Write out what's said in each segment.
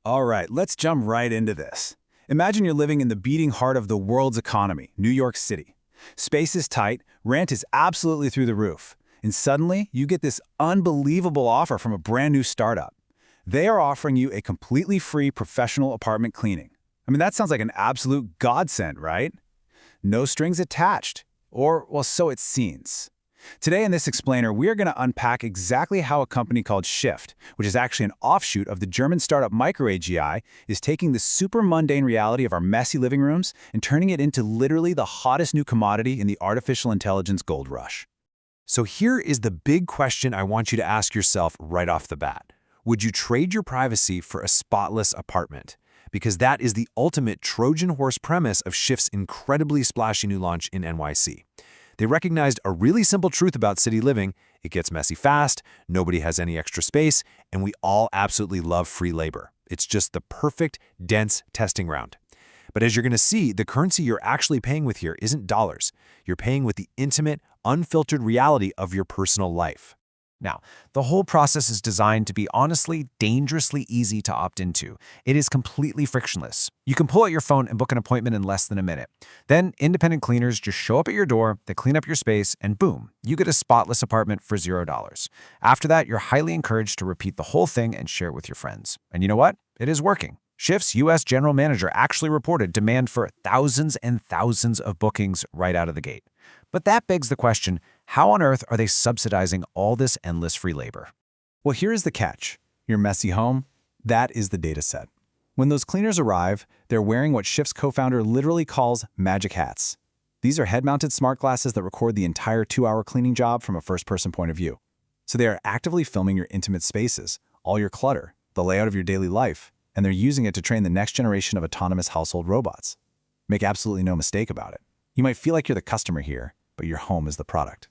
All right, let's jump right into this. Imagine you're living in the beating heart of the world's economy, New York City. Space is tight, rent is absolutely through the roof, and suddenly you get this unbelievable offer from a brand new startup. They are offering you a completely free professional apartment cleaning. I mean, that sounds like an absolute godsend, right? No strings attached. Or, well, so it seems. Today in this explainer, we are going to unpack exactly how a company called Shift, which is actually an offshoot of the German startup Microagi, is taking the super mundane reality of our messy living rooms and turning it into literally the hottest new commodity in the artificial intelligence gold rush. So here is the big question I want you to ask yourself right off the bat. Would you trade your privacy for a spotless apartment? Because that is the ultimate Trojan horse premise of Shift's incredibly splashy new launch in NYC. They recognized a really simple truth about city living: it gets messy fast, nobody has any extra space, and we all absolutely love free labor. It's just the perfect, dense testing ground. But as you're going to see, the currency you're actually paying with here isn't dollars. You're paying with the intimate, unfiltered reality of your personal life. Now, the whole process is designed to be honestly, dangerously easy to opt into. It is completely frictionless. You can pull out your phone and book an appointment in less than a minute. Then, independent cleaners just show up at your door, they clean up your space, and boom, you get a spotless apartment for $0. After that, you're highly encouraged to repeat the whole thing and share it with your friends. And you know what? It is working. Shift's U.S. general manager actually reported demand for thousands and thousands of bookings right out of the gate. But that begs the question, how on earth are they subsidizing all this endless free labor? Well, here is the catch. Your messy home, that is the dataset. When those cleaners arrive, they're wearing what Shift's co-founder literally calls magic hats. These are head-mounted smart glasses that record the entire 2-hour cleaning job from a first-person point of view. So they are actively filming your intimate spaces, all your clutter, the layout of your daily life, and they're using it to train the next generation of autonomous household robots. Make absolutely no mistake about it. You might feel like you're the customer here, but your home is the product.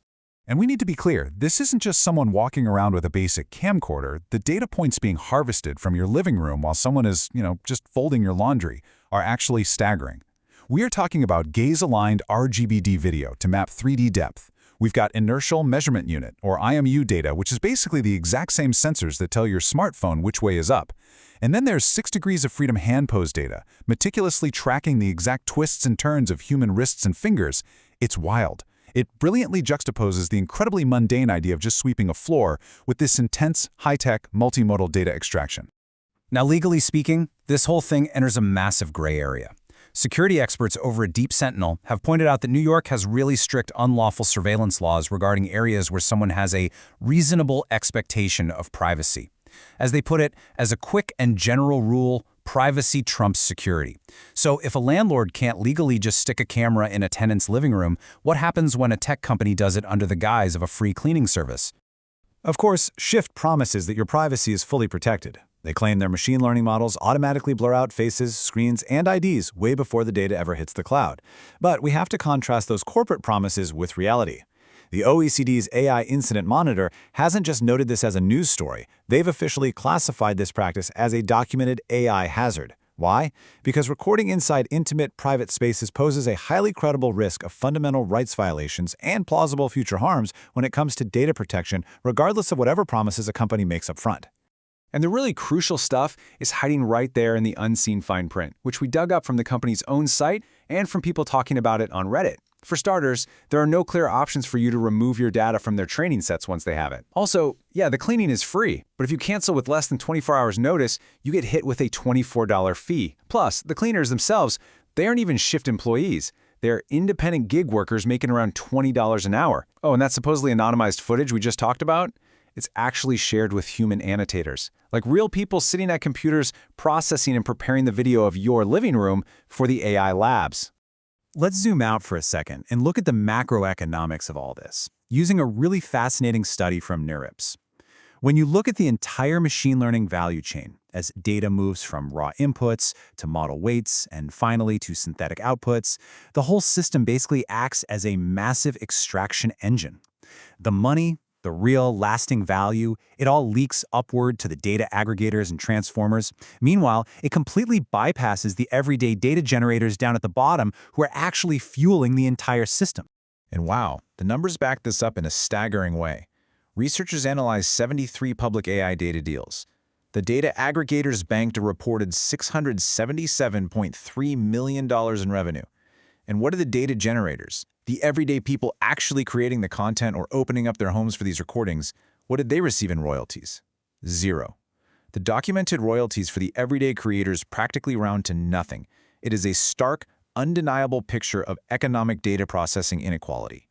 And we need to be clear, this isn't just someone walking around with a basic camcorder. The data points being harvested from your living room while someone is, just folding your laundry are actually staggering. We are talking about gaze-aligned RGBD video to map 3D depth. We've got inertial measurement unit, or IMU data, which is basically the exact same sensors that tell your smartphone which way is up. And then there's 6 degrees of freedom hand pose data, meticulously tracking the exact twists and turns of human wrists and fingers. It's wild. It brilliantly juxtaposes the incredibly mundane idea of just sweeping a floor with this intense, high-tech, multimodal data extraction. Now, legally speaking, this whole thing enters a massive gray area. Security experts over at Deep Sentinel have pointed out that New York has really strict unlawful surveillance laws regarding areas where someone has a reasonable expectation of privacy. As they put it, as a quick and general rule, privacy trumps security. So if a landlord can't legally just stick a camera in a tenant's living room, what happens when a tech company does it under the guise of a free cleaning service? Of course, Shift promises that your privacy is fully protected. They claim their machine learning models automatically blur out faces, screens, and IDs way before the data ever hits the cloud. But we have to contrast those corporate promises with reality. The OECD's AI Incident Monitor hasn't just noted this as a news story. They've officially classified this practice as a documented AI hazard. Why? Because recording inside intimate, private spaces poses a highly credible risk of fundamental rights violations and plausible future harms when it comes to data protection, regardless of whatever promises a company makes up front. And the really crucial stuff is hiding right there in the unseen fine print, which we dug up from the company's own site and from people talking about it on Reddit. For starters, there are no clear options for you to remove your data from their training sets once they have it. Also, yeah, the cleaning is free, but if you cancel with less than 24 hours notice, you get hit with a $24 fee. Plus, the cleaners themselves, they aren't even Shift employees. They're independent gig workers making around $20 an hour. Oh, and that supposedly anonymized footage we just talked about? It's actually shared with human annotators, like real people sitting at computers processing and preparing the video of your living room for the AI labs. Let's zoom out for a second and look at the macroeconomics of all this, using a really fascinating study from NeurIPS. When you look at the entire machine learning value chain, as data moves from raw inputs to model weights and finally to synthetic outputs, the whole system basically acts as a massive extraction engine. The money, the real lasting value, it all leaks upward to the data aggregators and transformers. Meanwhile, it completely bypasses the everyday data generators down at the bottom who are actually fueling the entire system. And wow, the numbers back this up in a staggering way. Researchers analyzed 73 public AI data deals. The data aggregators banked a reported $677.3 million in revenue. And what are the data generators? The everyday people actually creating the content or opening up their homes for these recordings, what did they receive in royalties? Zero. The documented royalties for the everyday creators practically round to nothing. It is a stark, undeniable picture of economic data processing inequality.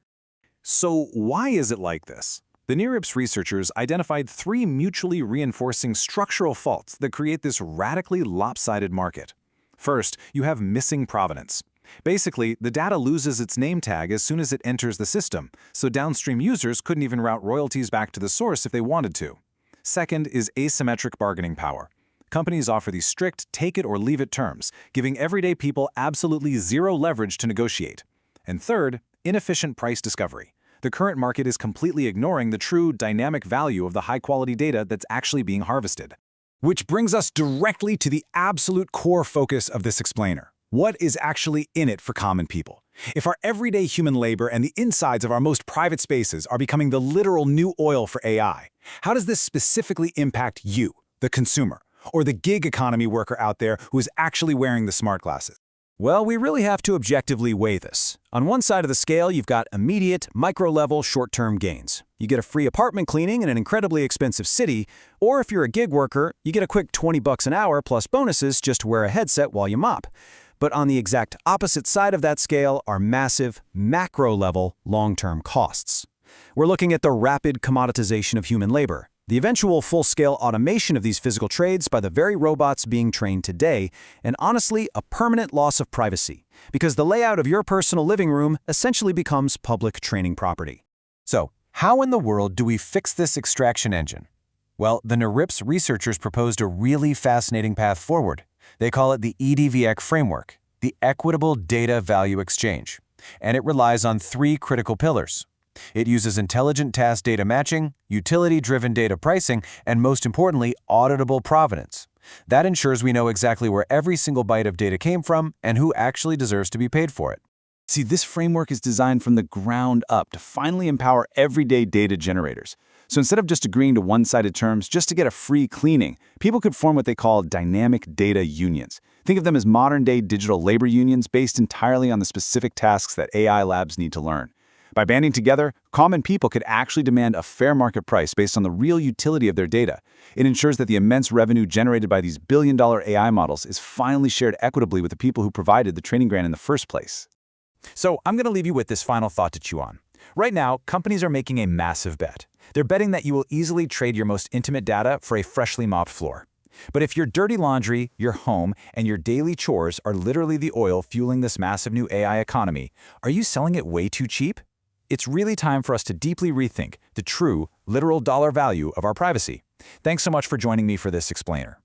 So why is it like this? The NIRIPS researchers identified 3 mutually reinforcing structural faults that create this radically lopsided market. First, you have missing provenance. Basically, the data loses its name tag as soon as it enters the system, so downstream users couldn't even route royalties back to the source if they wanted to. Second is asymmetric bargaining power. Companies offer these strict take-it-or-leave-it terms, giving everyday people absolutely zero leverage to negotiate. And third, inefficient price discovery. The current market is completely ignoring the true dynamic value of the high-quality data that's actually being harvested. Which brings us directly to the absolute core focus of this explainer. What is actually in it for common people? If our everyday human labor and the insides of our most private spaces are becoming the literal new oil for AI, how does this specifically impact you, the consumer, or the gig economy worker out there who is actually wearing the smart glasses? Well, we really have to objectively weigh this. On one side of the scale, you've got immediate, micro-level, short-term gains. You get a free apartment cleaning in an incredibly expensive city, or if you're a gig worker, you get a quick $20 an hour plus bonuses just to wear a headset while you mop. But on the exact opposite side of that scale are massive, macro-level, long-term costs. We're looking at the rapid commoditization of human labor, the eventual full-scale automation of these physical trades by the very robots being trained today, and honestly, a permanent loss of privacy, because the layout of your personal living room essentially becomes public training property. So, how in the world do we fix this extraction engine? Well, the NIRIPS researchers proposed a really fascinating path forward. They call it the EDVX framework, the Equitable Data Value Exchange, and it relies on 3 critical pillars. It uses intelligent task data matching, utility-driven data pricing, and most importantly, auditable provenance. That ensures we know exactly where every single byte of data came from and who actually deserves to be paid for it. See, this framework is designed from the ground up to finally empower everyday data generators. So instead of just agreeing to one-sided terms just to get a free cleaning, people could form what they call dynamic data unions. Think of them as modern-day digital labor unions based entirely on the specific tasks that AI labs need to learn. By banding together, common people could actually demand a fair market price based on the real utility of their data. It ensures that the immense revenue generated by these billion-dollar AI models is finally shared equitably with the people who provided the training grant in the first place. So I'm going to leave you with this final thought to chew on. Right now, companies are making a massive bet. They're betting that you will easily trade your most intimate data for a freshly mopped floor. But if your dirty laundry, your home, and your daily chores are literally the oil fueling this massive new AI economy, are you selling it way too cheap? It's really time for us to deeply rethink the true, literal dollar value of our privacy. Thanks so much for joining me for this explainer.